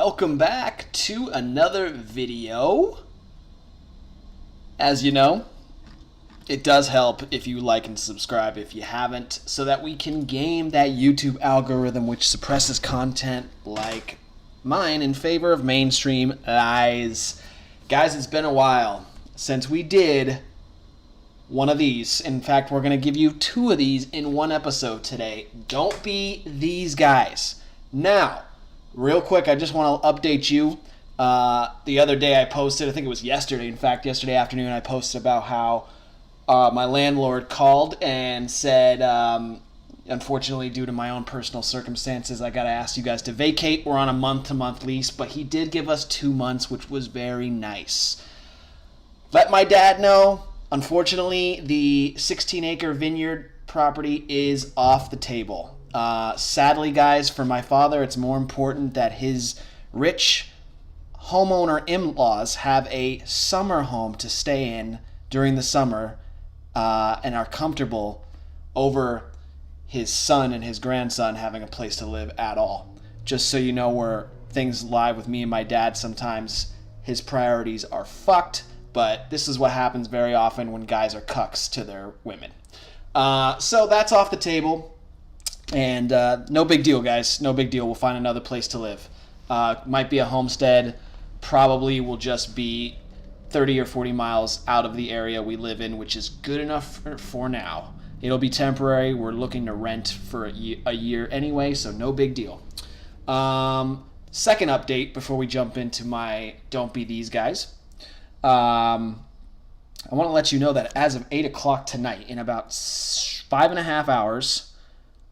Welcome back to another video. As you know, it does help if you like and subscribe if you haven't, so that we can game that YouTube algorithm which suppresses content like mine in favor of mainstream lies. Guys, it's been a while since we did one of these. In fact, we're going to give you two of these in one episode today. Don't be these guys. Now, real quick, I just want to update you. The other day I posted, I think it was yesterday, in fact, yesterday afternoon, I posted about how my landlord called and said, unfortunately, due to my own personal circumstances, I got to ask you guys to vacate. We're on a month-to-month lease, but he did give us 2 months, which was very nice. Let my dad know. Unfortunately, the 16-acre vineyard property is off the table. Sadly, guys, for my father, it's more important that his rich homeowner in-laws have a summer home to stay in during the summer and are comfortable over his son and his grandson having a place to live at all. Just so you know where things lie with me and my dad, sometimes his priorities are fucked, but this is what happens very often when guys are cucks to their women. So that's off the table. And no big deal, guys. No big deal. We'll find another place to live. Might be a homestead. Probably will just be 30 or 40 miles out of the area we live in, which is good enough for now. It'll be temporary. We're looking to rent for a year anyway, so no big deal. Second update before we jump into my Don't Be These Guys. I want to let you know that as of 8 o'clock tonight, in about 5.5 hours,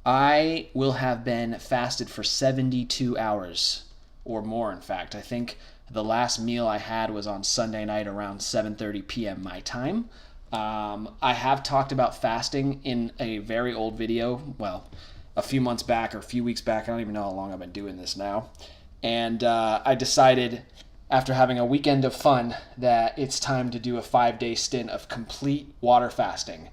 I will have been fasted for 72 hours or more, in fact. I think the last meal I had was on Sunday night around 7:30 p.m. my time. I have talked about fasting in a very old video, well, a few months back or a few weeks back. I don't even know how long I've been doing this now. And I decided, after having a weekend of fun, that it's time to do a 5-day stint of complete water fasting.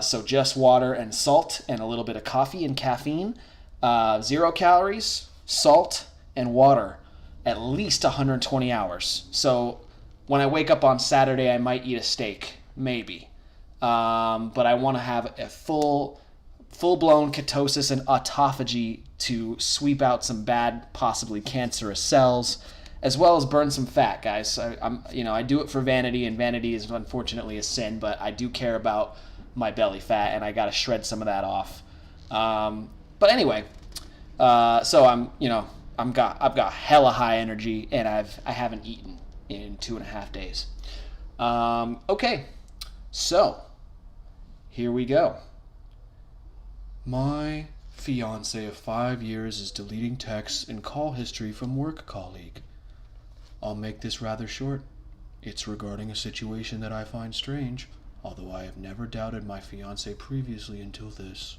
So just water and salt and a little bit of coffee and caffeine, 0 calories, salt, and water, at least 120 hours. So when I wake up on Saturday, I might eat a steak, maybe. But I want to have a full-blown ketosis and autophagy to sweep out some bad, possibly cancerous cells, as well as burn some fat, guys. I do it for vanity, and vanity is unfortunately a sin, but I do care about my belly fat, and I got to shred some of that off. But anyway, so I've got hella high energy, and I haven't eaten in 2.5 days. Okay, so here we go. My fiance of 5 years is deleting texts and call history from work colleague. I'll make this rather short. It's regarding a situation that I find strange, although I have never doubted my fiancé previously until this.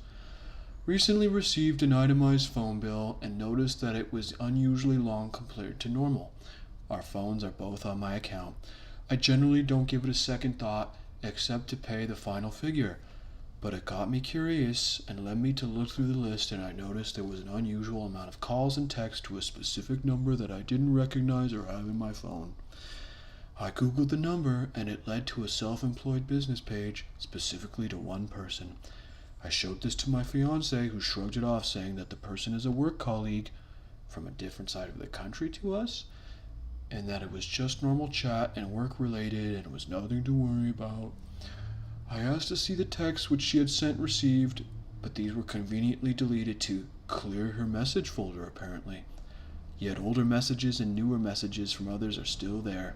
Recently received an itemized phone bill and noticed that it was unusually long compared to normal. Our phones are both on my account. I generally don't give it a second thought except to pay the final figure, but it got me curious and led me to look through the list, and I noticed there was an unusual amount of calls and texts to a specific number that I didn't recognize or have in my phone. I googled the number, and it led to a self-employed business page, specifically to one person. I showed this to my fiancé, who shrugged it off, saying that the person is a work colleague from a different side of the country to us, and that it was just normal chat and work-related, and it was nothing to worry about. I asked to see the texts which she had sent received, but these were conveniently deleted to clear her message folder, apparently. Yet older messages and newer messages from others are still there.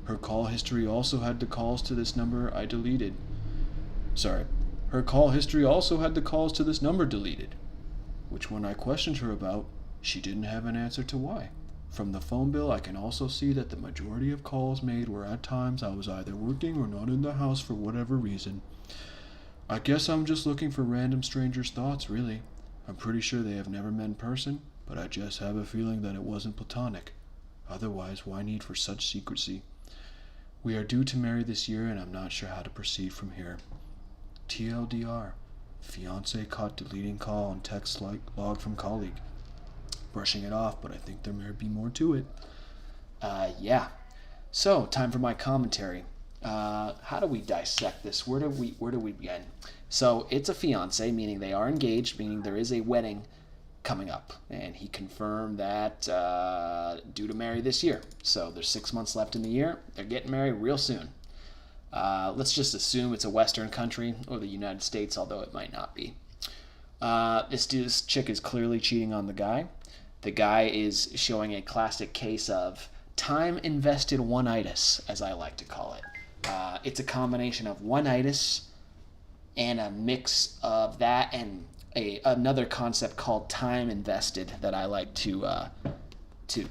Her call history also had the calls to this number deleted, which when I questioned her about, she didn't have an answer to why. From the phone bill, I can also see that the majority of calls made were at times I was either working or not in the house for whatever reason. I guess I'm just looking for random strangers' thoughts, really. I'm pretty sure they have never met in person, but I just have a feeling that it wasn't platonic. Otherwise, why need for such secrecy? We are due to marry this year, and I'm not sure how to proceed from here. TLDR. Fiancé caught deleting call and text log from colleague. brushing it off, but I think there may be more to it. Yeah. So, time for my commentary. How do we dissect this? Where do we begin? So, it's a fiance, meaning they are engaged, meaning there is a wedding coming up, and he confirmed that due to marry this year. So, there's 6 months left in the year. They're getting married real soon. Let's just assume it's a Western country or the United States, although it might not be. This chick is clearly cheating on the guy. The guy is showing a classic case of time invested one-itis, as I like to call it. It's a combination of one-itis and a mix of that and another concept called time invested that I like to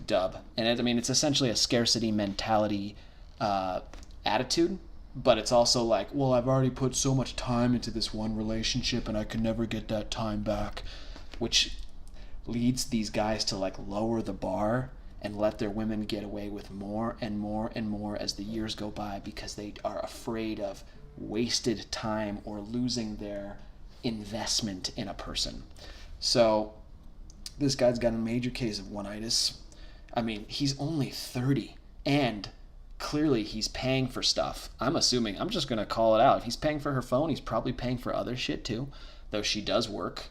dub. And it's essentially a scarcity mentality attitude, but it's also like, well, I've already put so much time into this one relationship and I can never get that time back, which leads these guys to like lower the bar and let their women get away with more and more and more as the years go by because they are afraid of wasted time or losing their investment in a person. So this guy's got a major case of one-itis. He's only 30 and clearly he's paying for stuff. I'm just going to call it out. If he's paying for her phone, he's probably paying for other shit too, though she does work.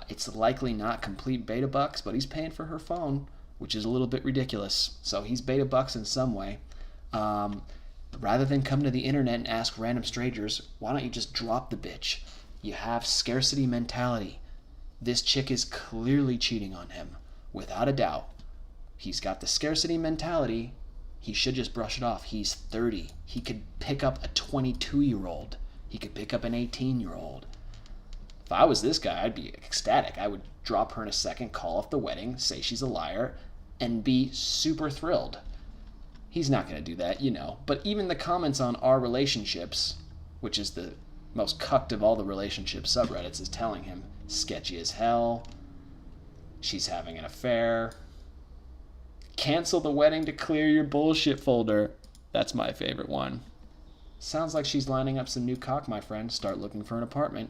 It's likely not complete beta bucks, but he's paying for her phone, which is a little bit ridiculous. So he's beta bucks in some way. Rather than come to the internet and ask random strangers, why don't you just drop the bitch? You have scarcity mentality. This chick is clearly cheating on him, without a doubt. He's got the scarcity mentality. He should just brush it off. He's 30. He could pick up a 22-year-old. He could pick up an 18-year-old. If I was this guy, I'd be ecstatic. I would drop her in a second, call off the wedding, say she's a liar, and be super thrilled. He's not going to do that, But even the comments on our relationships, which is the most cucked of all the relationship subreddits, is telling him sketchy as hell. She's having an affair. Cancel the wedding to clear your bullshit folder. That's my favorite one. Sounds like she's lining up some new cock, my friend. Start looking for an apartment.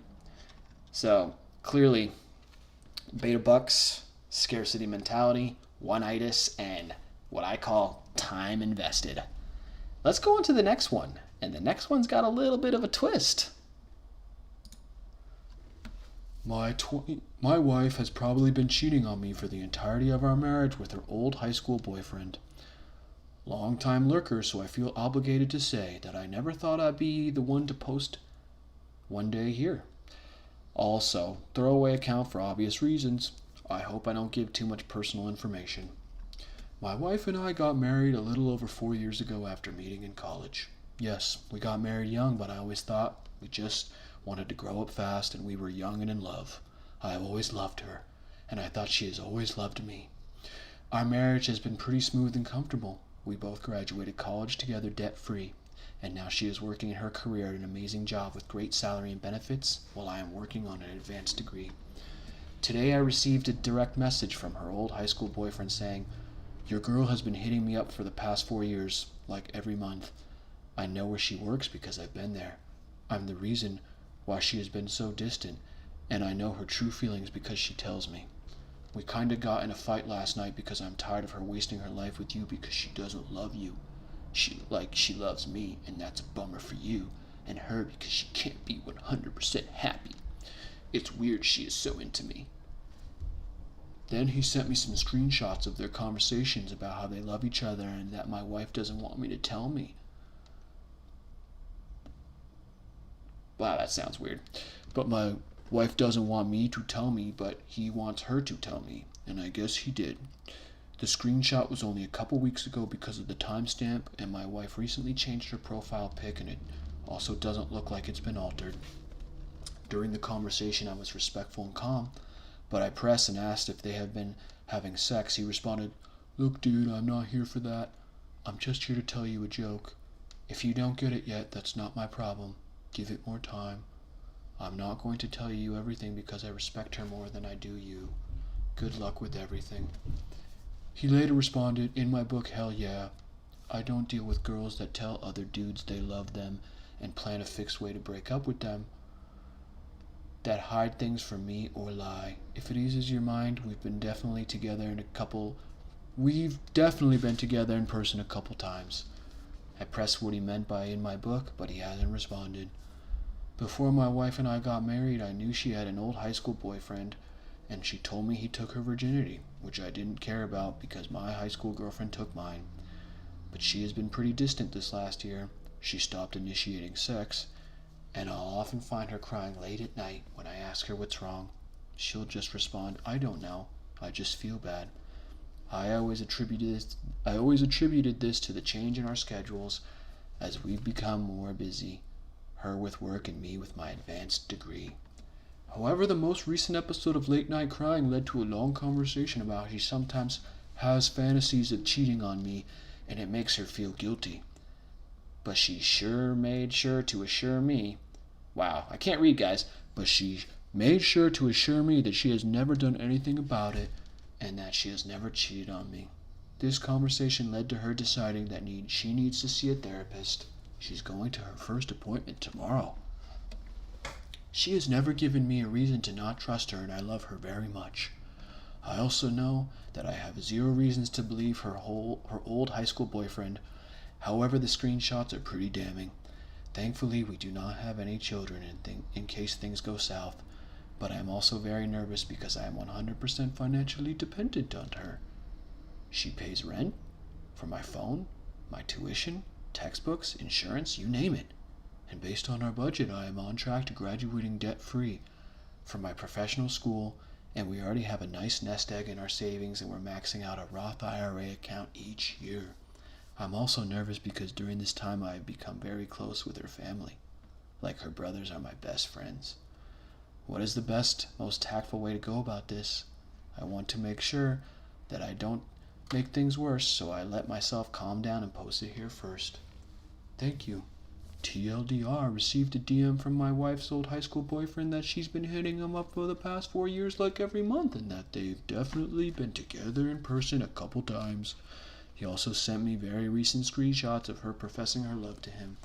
So, clearly, beta bucks, scarcity mentality, one-itis, and what I call time invested. Let's go on to the next one. And the next one's got a little bit of a twist. My wife has probably been cheating on me for the entirety of our marriage with her old high school boyfriend. Long-time lurker, so I feel obligated to say that I never thought I'd be the one to post one day here. Also, throwaway account for obvious reasons. I hope I don't give too much personal information. My wife and I got married a little over 4 years ago after meeting in college. Yes, we got married young, but I always thought we just wanted to grow up fast and we were young and in love. I have always loved her, and I thought she has always loved me. Our marriage has been pretty smooth and comfortable. We both graduated college together debt-free, and now she is working in her career at an amazing job with great salary and benefits, while I am working on an advanced degree. Today I received a direct message from her old high school boyfriend saying, "Your girl has been hitting me up for the past 4 years, like every month. I know where she works because I've been there. I'm the reason why she has been so distant, and I know her true feelings because she tells me. We kinda got in a fight last night because I'm tired of her wasting her life with you because she doesn't love you. She loves me, and that's a bummer for you, and her because she can't be 100% happy. It's weird she is so into me." Then he sent me some screenshots of their conversations about how they love each other and that my wife doesn't want me to tell me. Wow, that sounds weird. But my wife doesn't want me to tell me, but he wants her to tell me, and I guess he did. The screenshot was only a couple weeks ago because of the timestamp, and my wife recently changed her profile pic, and it also doesn't look like it's been altered. During the conversation, I was respectful and calm, but I pressed and asked if they had been having sex. He responded, "Look, dude, I'm not here for that. I'm just here to tell you a joke. If you don't get it yet, that's not my problem. Give it more time. I'm not going to tell you everything because I respect her more than I do you. Good luck with everything." He later responded, "In my book, hell yeah. I don't deal with girls that tell other dudes they love them and plan a fixed way to break up with them. that hide things from me or lie. If it eases your mind, we've definitely been together in person a couple times. I pressed what he meant by in my book, but he hasn't responded. Before my wife and I got married, I knew she had an old high school boyfriend, and she told me he took her virginity, which I didn't care about because my high school girlfriend took mine. But she has been pretty distant this last year. She stopped initiating sex, and I'll often find her crying late at night when I ask her what's wrong. She'll just respond, "I don't know. I just feel bad." I always attributed this to the change in our schedules as we've become more busy, her with work and me with my advanced degree. However, the most recent episode of Late Night Crying led to a long conversation about how she sometimes has fantasies of cheating on me and it makes her feel guilty. But she made sure to assure me, wow, I can't read, guys, but she made sure to assure me that she has never done anything about it and that she has never cheated on me. This conversation led to her deciding that she needs to see a therapist. She's going to her first appointment tomorrow. She has never given me a reason to not trust her, and I love her very much. I also know that I have zero reasons to believe her old high school boyfriend. However, the screenshots are pretty damning. Thankfully, we do not have any children in case things go south, but I am also very nervous because I am 100% financially dependent on her. She pays rent for my phone, my tuition, textbooks, insurance, you name it. And based on our budget, I am on track to graduating debt-free from my professional school, and we already have a nice nest egg in our savings, and we're maxing out a Roth IRA account each year. I'm also nervous because during this time I have become very close with her family. Like her brothers are my best friends. What is the best, most tactful way to go about this? I want to make sure that I don't make things worse, so I let myself calm down and post it here first. Thank you. TLDR, received a DM from my wife's old high school boyfriend that she's been hitting him up for the past 4 years like every month, and that they've definitely been together in person a couple times. He also sent me very recent screenshots of her professing her love to him.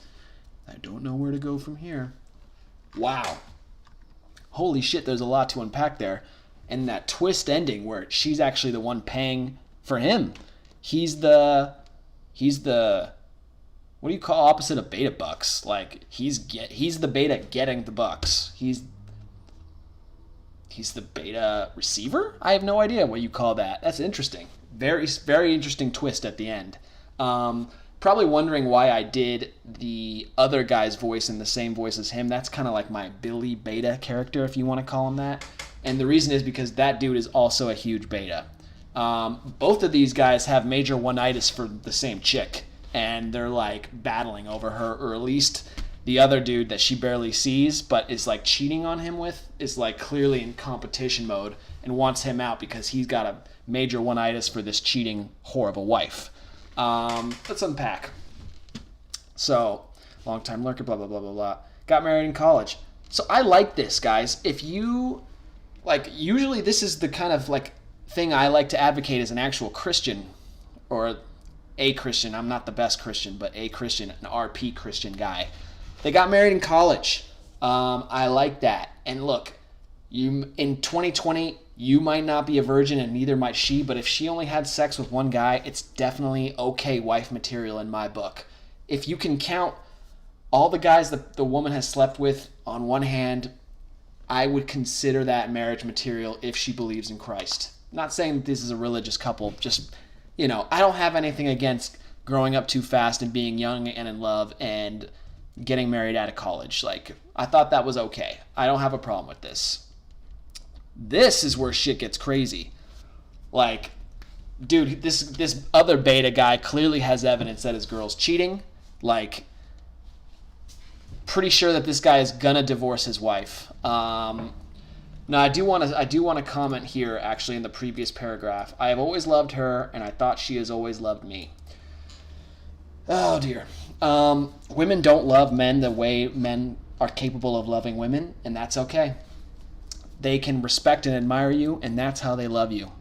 I don't know where to go from here. Wow. Holy shit, there's a lot to unpack there. And that twist ending where she's actually the one paying for him. He's the what do you call opposite of beta bucks? Like he's the beta getting the bucks. He's the beta receiver? I have no idea what you call that. That's interesting. Very, very interesting twist at the end. Probably wondering why I did the other guy's voice in the same voice as him. That's kind of like my Billy Beta character, if you want to call him that. And the reason is because that dude is also a huge beta. Both of these guys have major one-itis for the same chick. And they're like battling over her, or at least the other dude that she barely sees but is like cheating on him with is like clearly in competition mode and wants him out because he's got a major one-itis for this cheating whore of a wife. Let's unpack. So, long-time lurker, blah, blah, blah, blah, blah. Got married in college. So I like this, guys. If you, like, usually this is the kind of, like, thing I like to advocate as an actual Christian, or a Christian. I'm not the best Christian, but a Christian, an RP Christian guy. They got married in college. I like that. And look, in 2020, you might not be a virgin and neither might she, but if she only had sex with one guy, it's definitely okay wife material in my book. If you can count all the guys that the woman has slept with on one hand, I would consider that marriage material if she believes in Christ. Not saying that this is a religious couple, just, I don't have anything against growing up too fast and being young and in love and getting married out of college. Like, I thought that was okay. I don't have a problem with this. This is where shit gets crazy. Like, dude, this other beta guy clearly has evidence that his girl's cheating. Like, pretty sure that this guy is gonna divorce his wife. Now, I do want to comment here, actually, in the previous paragraph. I have always loved her, and I thought she has always loved me. Oh dear. Women don't love men the way men are capable of loving women, and that's okay. They can respect and admire you, and that's how they love you.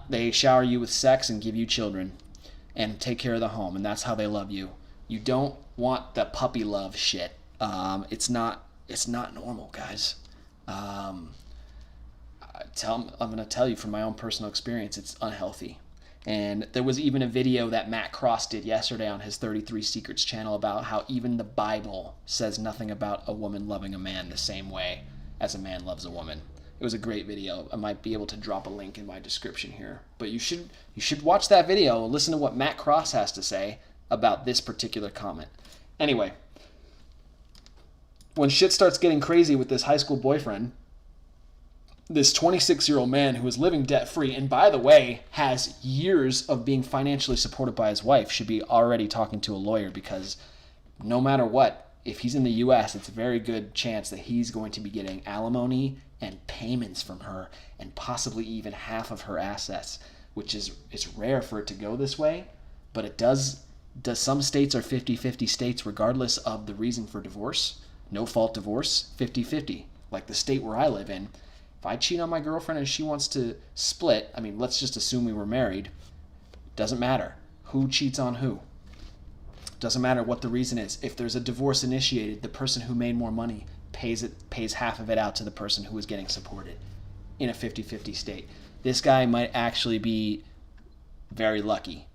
They shower you with sex and give you children and take care of the home, and that's how they love you. You don't want the puppy love shit. It's not It's not normal, guys. I'm going to tell you from my own personal experience, it's unhealthy. And there was even a video that Matt Cross did yesterday on his 33 Secrets channel about how even the Bible says nothing about a woman loving a man the same way as a man loves a woman. It was a great video. I might be able to drop a link in my description here. But you should watch that video and listen to what Matt Cross has to say about this particular comment. Anyway, when shit starts getting crazy with this high school boyfriend, this 26-year-old man who is living debt-free, and by the way, has years of being financially supported by his wife, should be already talking to a lawyer, because no matter what, if he's in the U.S., it's a very good chance that he's going to be getting alimony and payments from her, and possibly even half of her assets, which is, it's rare for it to go this way, but it does. Some states are 50-50 states regardless of the reason for divorce. No-fault divorce, 50-50. Like the state where I live in, if I cheat on my girlfriend and she wants to split, I mean, let's just assume we were married. Doesn't matter who cheats on who. Doesn't matter what the reason is. If there's a divorce initiated, the person who made more money pays half of it out to the person who was getting supported in a 50-50 state. This guy might actually be very lucky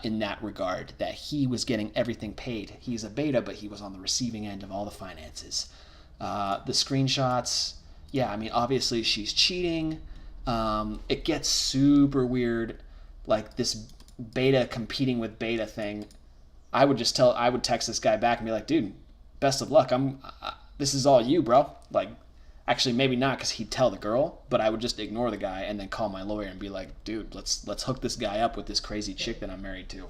in that regard, that he was getting everything paid. He's a beta, but he was on the receiving end of all the finances. The screenshots, yeah, I mean, obviously she's cheating. It gets super weird, like this beta competing with beta thing. I would text this guy back and be like, dude, best of luck. This is all you, bro. Like, actually, maybe not, because he'd tell the girl, but I would just ignore the guy and then call my lawyer and be like, dude, let's hook this guy up with this crazy chick that I'm married to.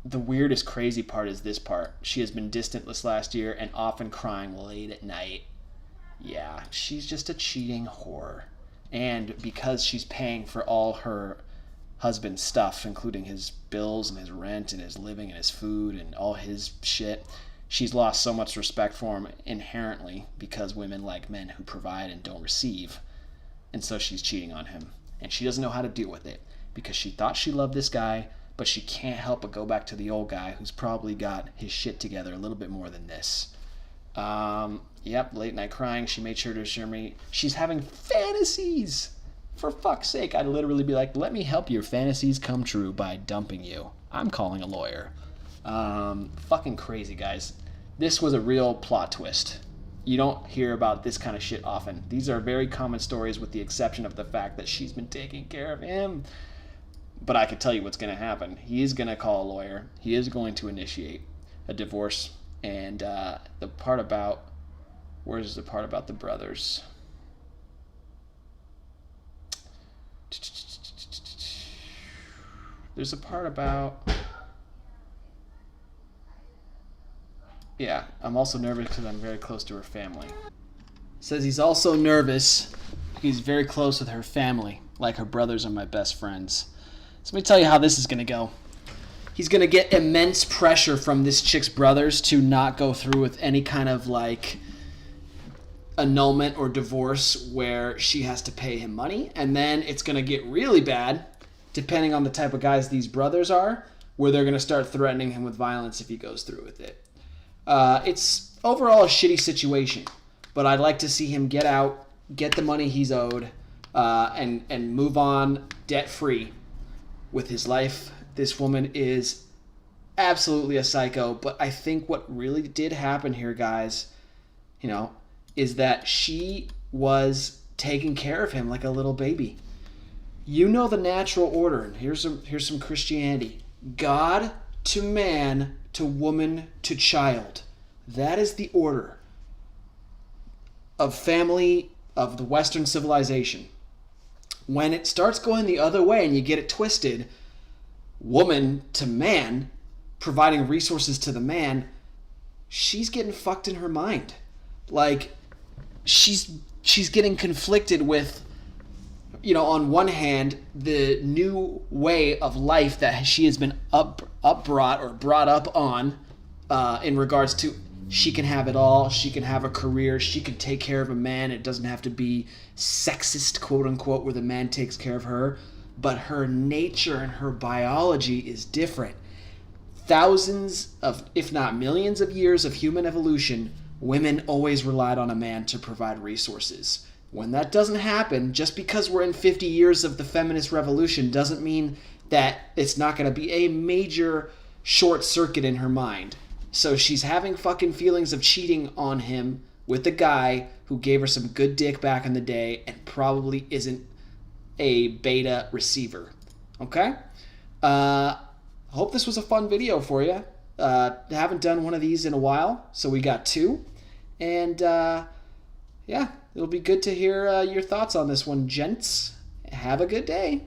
The weirdest, crazy part is this part. She has been distant this last year and often crying late at night. Yeah, she's just a cheating whore. And because she's paying for all her husband's stuff, including his bills and his rent and his living and his food and all his shit, she's lost so much respect for him inherently, because women like men who provide and don't receive. And so she's cheating on him. And she doesn't know how to deal with it, because she thought she loved this guy, but she can't help but go back to the old guy who's probably got his shit together a little bit more than this. Yep, late night crying. She made sure to assure me she's having fantasies. For fuck's sake, I'd literally be like, let me help your fantasies come true by dumping you. I'm calling a lawyer. Fucking crazy, guys. This was a real plot twist. You don't hear about this kind of shit often. These are very common stories, with the exception of the fact that she's been taking care of him. But I can tell you what's going to happen. He is going to call a lawyer. He is going to initiate a divorce. And the part about... Where's the part about the brothers? There's a part about... Yeah, I'm also nervous because I'm very close to her family. Says he's also nervous. He's very close with her family. Like, her brothers are my best friends. So let me tell you how this is going to go. He's going to get immense pressure from this chick's brothers to not go through with any kind of, like, annulment or divorce where she has to pay him money. And then it's going to get really bad, depending on the type of guys these brothers are, where they're going to start threatening him with violence if he goes through with it. It's overall a shitty situation, but I'd like to see him get out, get the money he's owed, and move on debt-free with his life. This woman is absolutely a psycho, but I think what really did happen here, guys, is that she was taking care of him like a little baby. You know the natural order, and here's some Christianity. God to man to woman to child. That is the order of family of the Western civilization. When it starts going the other way and you get it twisted, woman to man, providing resources to the man, she's getting fucked in her mind. Like, she's getting conflicted with, on one hand, the new way of life that she has been brought up on, in regards to she can have it all, she can have a career, she can take care of a man. It doesn't have to be sexist, quote unquote, where the man takes care of her. But her nature and her biology is different. thousands of, if not millions of years of human evolution, women always relied on a man to provide resources. When that doesn't happen, just because we're in 50 years of the feminist revolution doesn't mean that it's not going to be a major short circuit in her mind. So she's having fucking feelings of cheating on him with a guy who gave her some good dick back in the day and probably isn't a beta receiver. Okay? Hope this was a fun video for you. Haven't done one of these in a while, so we got 2. And yeah, it'll be good to hear your thoughts on this one, gents. Have a good day.